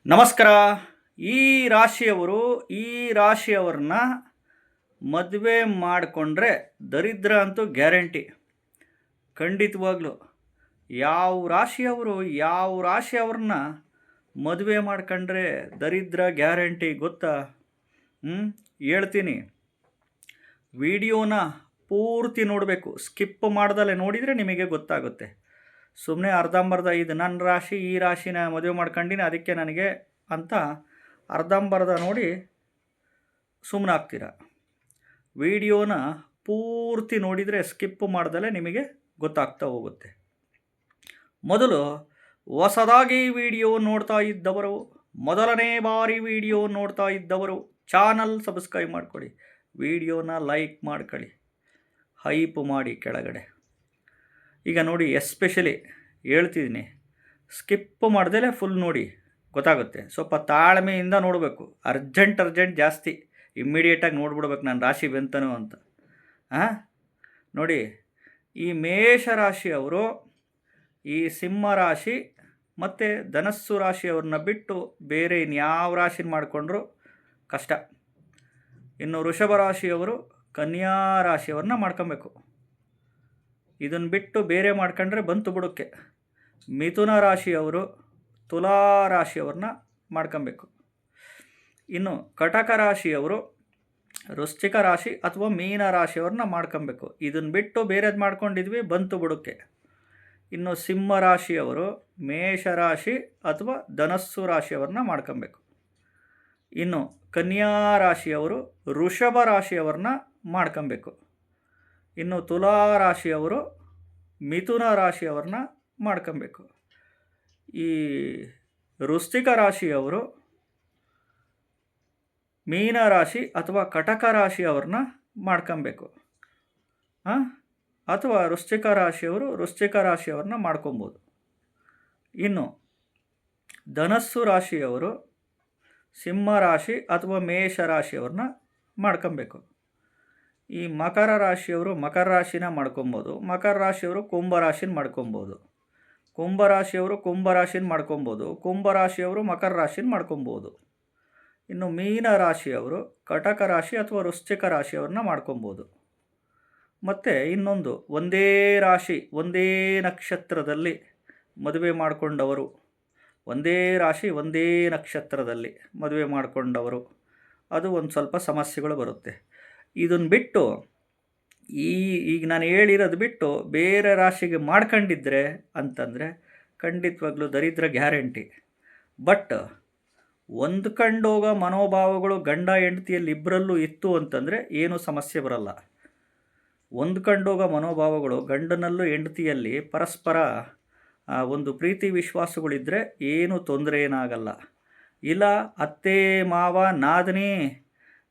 ನಮಸ್ಕಾರ. ಈ ರಾಶಿಯವರು ಈ ರಾಶಿಯವರನ್ನ ಮದುವೆ ಮಾಡಿಕೊಂಡ್ರೆ ದರಿದ್ರ ಅಂತೂ ಗ್ಯಾರಂಟಿ. ಖಂಡಿತವಾಗ್ಲೂ ಯಾವ ರಾಶಿಯವ್ರನ್ನ ಮದುವೆ ಮಾಡ್ಕೊಂಡ್ರೆ ದರಿದ್ರ ಗ್ಯಾರಂಟಿ ಗೊತ್ತಾ? ಹೇಳ್ತೀನಿ. ವಿಡಿಯೋನ ಪೂರ್ತಿ ನೋಡಬೇಕು, ಸ್ಕಿಪ್ ಮಾಡ್ದಲ್ಲೇ ನೋಡಿದರೆ ನಿಮಗೆ ಗೊತ್ತಾಗುತ್ತೆ. ಸುಮ್ಮನೆ ಅರ್ಧಂಬರ್ಧ ಇದು ನನ್ನ ರಾಶಿ, ಈ ರಾಶಿನ ಮದುವೆ ಮಾಡ್ಕೊಂಡಿನಿ ಅದಕ್ಕೆ ನನಗೆ ಅಂತ ಅರ್ಧಂಬರ್ಧ ನೋಡಿ ಸುಮ್ಮನೆ ಆಗ್ತೀರ. ವಿಡಿಯೋನ ಪೂರ್ತಿ ನೋಡಿದರೆ ಸ್ಕಿಪ್ ಮಾಡ್ದಲ್ಲೇ ನಿಮಗೆ ಗೊತ್ತಾಗ್ತಾ ಹೋಗುತ್ತೆ. ಮೊದಲು ಹೊಸದಾಗಿ ವಿಡಿಯೋ ನೋಡ್ತಾ ಇದ್ದವರು, ಮೊದಲನೇ ಬಾರಿ ವಿಡಿಯೋ ನೋಡ್ತಾ ಇದ್ದವರು ಚಾನಲ್ ಸಬ್ಸ್ಕ್ರೈಬ್ ಮಾಡ್ಕೊಳ್ಳಿ, ವಿಡಿಯೋನ ಲೈಕ್ ಮಾಡ್ಕೊಳ್ಳಿ, ಹೈಪ್ ಮಾಡಿ ಕೆಳಗಡೆ. ಈಗ ನೋಡಿ, ಎಸ್ಪೆಷಲಿ ಹೇಳ್ತಿದ್ದೀನಿ, ಸ್ಕಿಪ್ ಮಾಡ್ದಲೇ ಫುಲ್ ನೋಡಿ ಗೊತ್ತಾಗುತ್ತೆ. ಸ್ವಲ್ಪ ತಾಳ್ಮೆಯಿಂದ ನೋಡಬೇಕು. ಅರ್ಜೆಂಟ್ ಜಾಸ್ತಿ ಇಮ್ಮಿಡಿಯೇಟಾಗಿ ನೋಡ್ಬಿಡ್ಬೇಕು ನಾನು ರಾಶಿ ಬಂತನೋ ಅಂತ. ನೋಡಿ, ಈ ಮೇಷರಾಶಿಯವರು ಈ ಸಿಂಹ ರಾಶಿ ಮತ್ತು ಧನಸ್ಸು ರಾಶಿಯವ್ರನ್ನ ಬಿಟ್ಟು ಬೇರೆ ಇನ್ಯಾವ ರಾಶಿನ ಮಾಡಿಕೊಂಡ್ರು ಕಷ್ಟ. ಇನ್ನು ವೃಷಭ ರಾಶಿಯವರು ಕನ್ಯಾ ರಾಶಿಯವ್ರನ್ನ ಮಾಡ್ಕೊಬೇಕು. ಇದನ್ನು ಬಿಟ್ಟು ಬೇರೆ ಮಾಡ್ಕೊಂಡ್ರೆ ಬಂತು ಬುಡಕ್ಕೆ. ಮಿಥುನ ರಾಶಿಯವರು ತುಲಾ ರಾಶಿಯವ್ರನ್ನ ಮಾಡ್ಕೊಬೇಕು. ಇನ್ನು ಕಟಕ ರಾಶಿಯವರು ವೃಶ್ಚಿಕ ರಾಶಿ ಅಥವಾ ಮೀನ ರಾಶಿಯವ್ರನ್ನ ಮಾಡ್ಕೊಬೇಕು. ಇದನ್ನು ಬಿಟ್ಟು ಬೇರೆದು ಮಾಡ್ಕೊಂಡಿದ್ವಿ, ಬಂತು ಬುಡಕ್ಕೆ. ಇನ್ನು ಸಿಂಹ ರಾಶಿಯವರು ಮೇಷರಾಶಿ ಅಥವಾ ಧನಸ್ಸು ರಾಶಿಯವ್ರನ್ನ ಮಾಡ್ಕೊಬೇಕು. ಇನ್ನು ಕನ್ಯಾ ರಾಶಿಯವರು ವೃಷಭ ರಾಶಿಯವ್ರನ್ನ ಮಾಡ್ಕೊಬೇಕು. ಇನ್ನು ತುಲಾ ರಾಶಿಯವರು ಮಿಥುನ ರಾಶಿಯವ್ರನ್ನ ಮಾಡ್ಕೊಬೇಕು. ಈ ವೃಶ್ಚಿಕ ರಾಶಿಯವರು ಮೀನ ರಾಶಿ ಅಥವಾ ಕಟಕ ರಾಶಿಯವ್ರನ್ನ ಮಾಡ್ಕೊಬೇಕು. ಅಥವಾ ವೃಶ್ಚಿಕ ರಾಶಿಯವರು ವೃಶ್ಚಿಕ ರಾಶಿಯವ್ರನ್ನ ಮಾಡ್ಕೊಬೋದು. ಇನ್ನು ಧನಸ್ಸು ರಾಶಿಯವರು ಸಿಂಹ ರಾಶಿ ಅಥವಾ ಮೇಷ ರಾಶಿಯವ್ರನ್ನ ಮಾಡ್ಕೊಬೇಕು. ಈ ಮಕರ ರಾಶಿಯವರು ಮಕರ ರಾಶಿನ ಮಾಡ್ಕೊಬೋದು. ಮಕರ ರಾಶಿಯವರು ಕುಂಭ ರಾಶಿನ ಮಾಡ್ಕೊಬೋದು. ಕುಂಭ ರಾಶಿಯವರು ಕುಂಭ ರಾಶಿನ ಮಾಡ್ಕೊಬೋದು. ಕುಂಭ ರಾಶಿಯವರು ಮಕರ ರಾಶಿನ ಮಾಡ್ಕೊಬೋದು. ಇನ್ನು ಮೀನ ರಾಶಿಯವರು ಕಟಕ ರಾಶಿ ಅಥವಾ ವೃಶ್ಚಿಕ ರಾಶಿಯವ್ರನ್ನ ಮಾಡ್ಕೊಬೋದು. ಮತ್ತು ಇನ್ನೊಂದು, ಒಂದೇ ರಾಶಿ ಒಂದೇ ನಕ್ಷತ್ರದಲ್ಲಿ ಮದುವೆ ಮಾಡಿಕೊಂಡವರು, ಒಂದೇ ರಾಶಿ ಒಂದೇ ನಕ್ಷತ್ರದಲ್ಲಿ ಮದುವೆ ಮಾಡಿಕೊಂಡವರು, ಅದು ಒಂದು ಸ್ವಲ್ಪ ಸಮಸ್ಯೆಗಳು ಬರುತ್ತೆ. ಇದನ್ನು ಬಿಟ್ಟು ಈಗ ನಾನು ಹೇಳಿರೋದು ಬಿಟ್ಟು ಬೇರೆ ರಾಶಿಗೆ ಮಾಡ್ಕೊಂಡಿದ್ರೆ ಅಂತಂದರೆ ಖಂಡಿತವಾಗ್ಲೂ ದರಿದ್ರ ಗ್ಯಾರಂಟಿ. ಬಟ್ ಹೊಂದ್ಕೊಂಡೋಗೋ ಮನೋಭಾವಗಳು ಗಂಡ ಹೆಂಡತಿಯಲ್ಲಿ ಇಬ್ಬರಲ್ಲೂ ಇತ್ತು ಅಂತಂದರೆ ಏನೂ ಸಮಸ್ಯೆ ಬರಲ್ಲ. ಹೊಂದ್ಕೊಂಡೋಗೋ ಮನೋಭಾವಗಳು ಗಂಡನಲ್ಲೂ ಹೆಂಡತಿಯಲ್ಲಿ ಪರಸ್ಪರ ಒಂದು ಪ್ರೀತಿ ವಿಶ್ವಾಸಗಳಿದ್ದರೆ ಏನೂ ತೊಂದರೆ ಏನಾಗಲ್ಲ. ಇಲ್ಲ ಅತ್ತೆ ಮಾವ ನಾದನಿ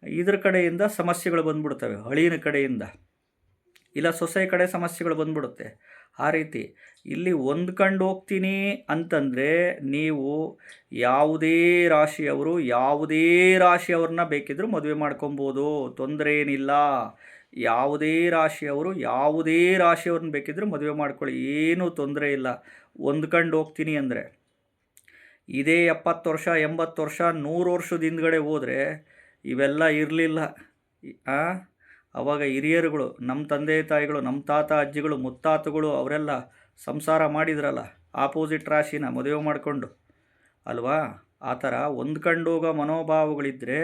ಇದ್ರ ಕಡೆಯಿಂದ ಸಮಸ್ಯೆಗಳು ಬಂದ್ಬಿಡ್ತವೆ, ಅಳಿಯನ ಕಡೆಯಿಂದ, ಇಲ್ಲ ಸೊಸೆ ಕಡೆ ಸಮಸ್ಯೆಗಳು ಬಂದ್ಬಿಡುತ್ತೆ. ಆ ರೀತಿ ಇಲ್ಲಿ ಹೊಂದ್ಕೊಂಡು ಹೋಗ್ತೀನಿ ಅಂತಂದರೆ ನೀವು ಯಾವುದೇ ರಾಶಿಯವ್ರನ್ನ ಬೇಕಿದ್ರೂ ಮದುವೆ ಮಾಡ್ಕೊಬೋದು, ತೊಂದರೆ ಏನಿಲ್ಲ. ಯಾವುದೇ ರಾಶಿಯವ್ರನ್ನ ಬೇಕಿದ್ರೂ ಮದುವೆ ಮಾಡ್ಕೊಳ್ಳಿ, ಏನೂ ತೊಂದರೆ ಇಲ್ಲ. ಹೊಂದ್ಕೊಂಡು ಹೋಗ್ತೀನಿ ಅಂದರೆ ಇದೇ 70 ವರ್ಷ 80 ವರ್ಷ 100 ವರ್ಷದ ಹಿಂದ್ಗಡೆ ಹೋದರೆ ಇವೆಲ್ಲ ಇರಲಿಲ್ಲ. ಆವಾಗ ಹಿರಿಯರುಗಳು, ನಮ್ಮ ತಂದೆ ತಾಯಿಗಳು, ನಮ್ಮ ತಾತ ಅಜ್ಜಿಗಳು ಮುತ್ತಾತಗಳು ಅವರೆಲ್ಲ ಸಂಸಾರ ಮಾಡಿದ್ರಲ್ಲ ಆಪೋಸಿಟ್ ರಾಶಿನ ಮದುವೆ ಮಾಡಿಕೊಂಡು ಅಲ್ವಾ. ಆ ಥರ ಹೊಂದ್ಕೊಂಡೋಗೋ ಮನೋಭಾವಗಳಿದ್ದರೆ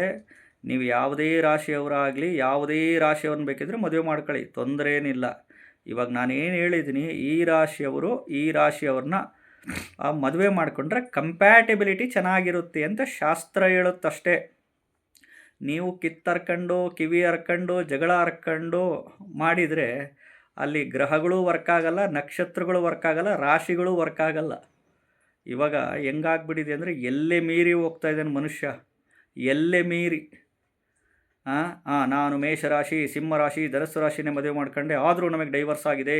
ನೀವು ಯಾವುದೇ ರಾಶಿಯವರಾಗಲಿ ಯಾವುದೇ ರಾಶಿಯವ್ರನ್ನ ಬೇಕಿದ್ರೆ ಮದುವೆ ಮಾಡ್ಕೊಳ್ಳಿ, ತೊಂದರೆ ಏನಿಲ್ಲ. ಇವಾಗ ನಾನೇನು ಹೇಳಿದ್ದೀನಿ, ಈ ರಾಶಿಯವ್ರನ್ನ ಮದುವೆ ಮಾಡಿಕೊಂಡ್ರೆ ಕಂಪ್ಯಾಟಿಬಿಲಿಟಿ ಚೆನ್ನಾಗಿರುತ್ತೆ ಅಂತ ಶಾಸ್ತ್ರ ಹೇಳುತ್ತಷ್ಟೇ. ನೀವು ಕಿತ್ತರ್ಕೊಂಡು ಕಿವಿ ಹರ್ಕೊಂಡು ಜಗಳ ಹರ್ಕೊಂಡು ಮಾಡಿದರೆ ಅಲ್ಲಿ ಗ್ರಹಗಳು ವರ್ಕ್ ಆಗಲ್ಲ, ನಕ್ಷತ್ರಗಳು ವರ್ಕ್ ಆಗಲ್ಲ, ರಾಶಿಗಳು ವರ್ಕ್ ಆಗಲ್ಲ. ಇವಾಗ ಹೆಂಗಾಗ್ಬಿಟ್ಟಿದೆ ಅಂದರೆ ಎಲ್ಲೇ ಮೀರಿ ಹೋಗ್ತಾ ಇದ್ದಾನೆ ಮನುಷ್ಯ, ಎಲ್ಲೇ ಮೀರಿ. ನಾನು ಮೇಷರಾಶಿ ಸಿಂಹರಾಶಿ ಧನಸ್ಸು ರಾಶಿನೇ ಮದುವೆ ಮಾಡ್ಕೊಂಡೆ ಆದರೂ ನಮಗೆ ಡೈವರ್ಸ್ ಆಗಿದೆ.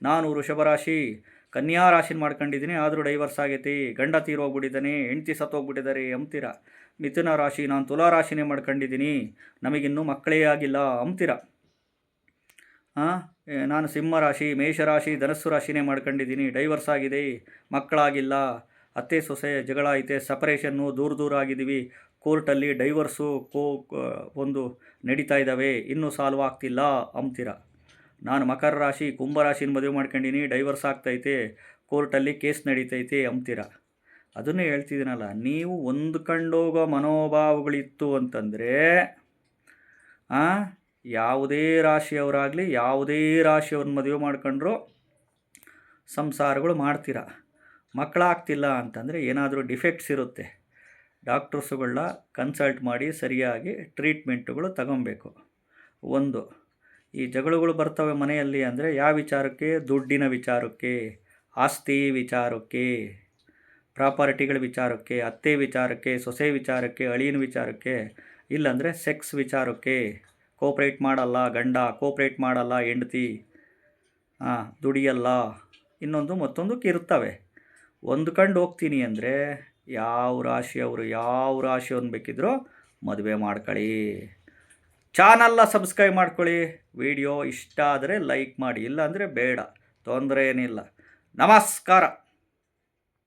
ನಾನು ವೃಷಭ ರಾಶಿ ಕನ್ಯಾ ರಾಶಿನ ಮಾಡ್ಕೊಂಡಿದ್ದೀನಿ ಆದರೂ ಡೈವರ್ಸ್ ಆಗೈತಿ. ಗಂಡ ತೀರೋಗ್ಬಿಟ್ಟಿದ್ದಾನೆ, ಹೆಂಡತಿ ಸತ್ತೋಗ್ಬಿಟ್ಟಿದ್ದಾರೆ ಅಂತೀರ. ಮಿಥುನ ರಾಶಿ ನಾನು ತುಲಾ ರಾಶಿನೇ ಮಾಡ್ಕೊಂಡಿದ್ದೀನಿ, ನಮಗಿನ್ನೂ ಮಕ್ಕಳೇ ಆಗಿಲ್ಲ ಅಂತೀರ. ನಾನು ಸಿಂಹರಾಶಿ ಮೇಷರಾಶಿ ಧನಸ್ಸು ರಾಶಿನೇ ಮಾಡ್ಕೊಂಡಿದ್ದೀನಿ, ಡೈವರ್ಸ್ ಆಗಿದೆ, ಮಕ್ಕಳಾಗಿಲ್ಲ. ಅತ್ತೆ ಸೊಸೆ ಜಗಳ ಐತೆ, ಸಪರೇಷನ್ನು, ದೂರ ಆಗಿದ್ದೀವಿ, ಕೋರ್ಟಲ್ಲಿ ಡೈವರ್ಸು ಒಂದು ನಡೀತಾ ಇದ್ದಾವೆ, ಇನ್ನೂ ಸಾಲ್ವ್ ಆಗ್ತಿಲ್ಲ ಅಂತೀರ. ನಾನು ಮಕರ ರಾಶಿ ಕುಂಭರಾಶಿನ ಮದುವೆ ಮಾಡ್ಕೊಂಡಿನಿ, ಡೈವರ್ಸ್ ಆಗ್ತೈತೆ, ಕೋರ್ಟಲ್ಲಿ ಕೇಸ್ ನಡೀತೈತೆ ಅಂತೀರ. ಅದನ್ನೇ ಹೇಳ್ತಿದ್ದೀನಲ್ಲ, ನೀವು ಹೊಂದ್ಕೊಂಡೋಗೋ ಮನೋಭಾವಗಳಿತ್ತು ಅಂತಂದರೆ ಯಾವುದೇ ರಾಶಿಯವರಾಗಲಿ ಯಾವುದೇ ರಾಶಿಯವ್ರನ್ನ ಮದುವೆ ಮಾಡ್ಕೊಂಡ್ರು ಸಂಸಾರಗಳು ಮಾಡ್ತೀರ. ಮಕ್ಕಳಾಗ್ತಿಲ್ಲ ಅಂತಂದರೆ ಏನಾದರೂ ಡಿಫೆಕ್ಟ್ಸ್ ಇರುತ್ತೆ, ಡಾಕ್ಟರ್ಸುಗಳನ್ನ ಕನ್ಸಲ್ಟ್ ಮಾಡಿ ಸರಿಯಾಗಿ ಟ್ರೀಟ್ಮೆಂಟುಗಳು ತಗೊಬೇಕು. ಒಂದು ಈ ಜಗಳಗಳು ಬರ್ತವೆ ಮನೆಯಲ್ಲಿ ಅಂದರೆ ಯಾವ ವಿಚಾರಕ್ಕೆ? ದುಡ್ಡಿನ ವಿಚಾರಕ್ಕೆ, ಆಸ್ತಿ ವಿಚಾರಕ್ಕೆ, ಪ್ರಾಪರ್ಟಿಗಳ ವಿಚಾರಕ್ಕೆ, ಅತ್ತೆ ವಿಚಾರಕ್ಕೆ, ಸೊಸೆ ವಿಚಾರಕ್ಕೆ, ಅಳಿಯನ ವಿಚಾರಕ್ಕೆ, ಇಲ್ಲಾಂದರೆ ಸೆಕ್ಸ್ ವಿಚಾರಕ್ಕೆ. ಕೋಪ್ರೇಟ್ ಮಾಡಲ್ಲ ಗಂಡ, ಕೋಪ್ರೇಟ್ ಮಾಡಲ್ಲ ಹೆಂಡತಿ, ದುಡಿಯಲ್ಲ, ಇನ್ನೊಂದು ಮತ್ತೊಂದಕ್ಕೆ ಇರ್ತವೆ. ಹೊಂದ್ಕೊಂಡು ಹೋಗ್ತೀನಿ ಅಂದರೆ ಯಾವ ರಾಶಿಯವ್ರನ್ನ ಬೇಕಿದ್ರೂ ಮದುವೆ ಮಾಡ್ಕೊಳ್ಳಿ. ಚಾನಲ್ನ ಸಬ್ಸ್ಕ್ರೈಬ್ ಮಾಡ್ಕೊಳ್ಳಿ. ವಿಡಿಯೋ ಇಷ್ಟ ಆದರೆ ಲೈಕ್ ಮಾಡಿ, ಇಲ್ಲಾಂದರೆ ಬೇಡ, ತೊಂದರೆ ಏನಿಲ್ಲ. ನಮಸ್ಕಾರ.